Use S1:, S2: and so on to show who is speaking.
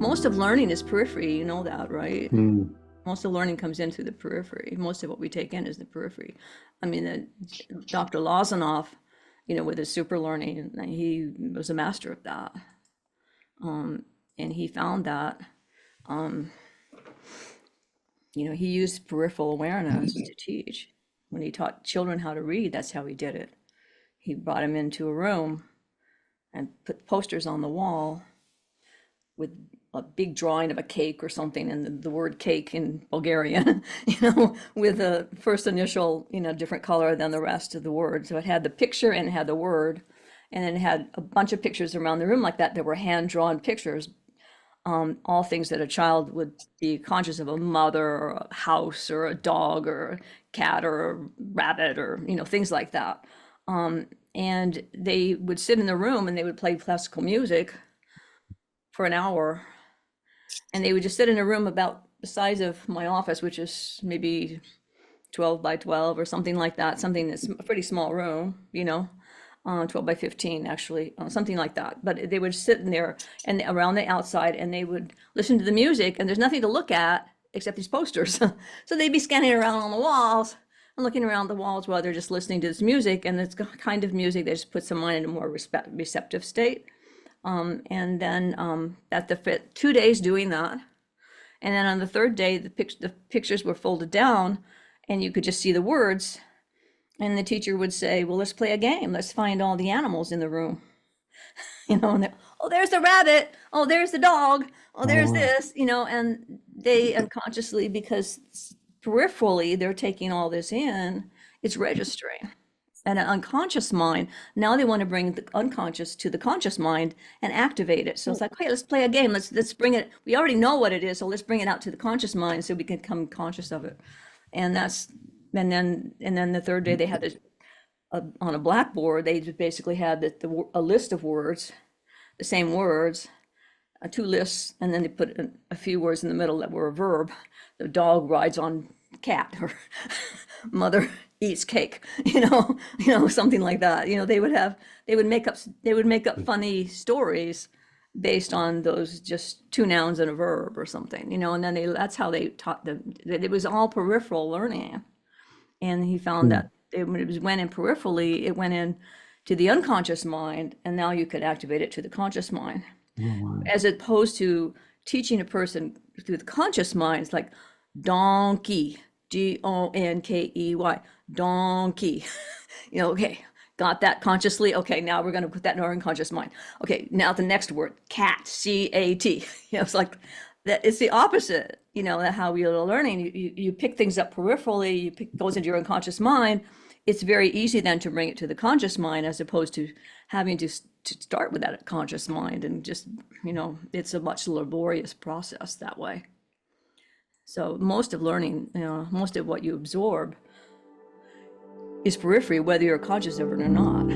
S1: most of learning is periphery, you know that, right?
S2: Mm.
S1: Most of learning comes in through the periphery. Most of what we take in is the periphery. I mean, Dr. Lozanoff, with his super learning, he was a master of that. And he found that, he used peripheral awareness to teach. When he taught children how to read, that's how he did it. He brought them into a room and put posters on the wall with a big drawing of a cake or something, and the word cake in Bulgarian, with a first initial, different color than the rest of the word. So it had the picture and it had the word, and then it had a bunch of pictures around the room like that were hand-drawn pictures, all things that a child would be conscious of: a mother or a house or a dog or a cat or a rabbit, or, things like that. And they would sit in the room and they would play classical music for an hour, and they would just sit in a room about the size of my office, which is maybe 12 by 12 or something like that, something that's a pretty small room, 12 by 15 actually, something like that. But they would sit in there and around the outside, and they would listen to the music, and there's nothing to look at except these posters. So they'd be scanning around on the walls and looking around the walls while they're just listening to this music, and it's kind of music that just puts someone in a more receptive state. And then at the 2 days doing that, and then on the third day, the pictures were folded down, and you could just see the words. And the teacher would say, "Well, let's play a game. Let's find all the animals in the room." And oh, there's the rabbit. Oh, there's the dog. Oh, there's this. And they unconsciously, because peripherally they're taking all this in, it's registering. And an unconscious mind, now they want to bring the unconscious to the conscious mind and activate it. So it's like, hey, let's play a game. Let's bring it. We already know what it is, so let's bring it out to the conscious mind so we can become conscious of it. And then the third day they had this on a blackboard. They just basically had a list of words, the same words, two lists, and then they put a few words in the middle that were a verb. The dog rides on cat, or mother eats cake, something like that. They would make up funny stories based on those just two nouns and a verb or something, and then that's how they taught them. It was all peripheral learning. And he found that when it went in peripherally, it went in to the unconscious mind, and now you could activate it to the conscious mind. As opposed to teaching a person through the conscious mind. It's like donkey, Donkey, donkey. Okay, got that consciously. Okay, now we're going to put that in our unconscious mind. Okay, now the next word, cat, C-A-T. It's like that. It's the opposite. How we are learning. You pick things up peripherally. Goes into your unconscious mind. It's very easy then to bring it to the conscious mind, as opposed to having to start with that conscious mind, and just it's a much laborious process that way. So most of learning, most of what you absorb is periphery, whether you're conscious of it or not.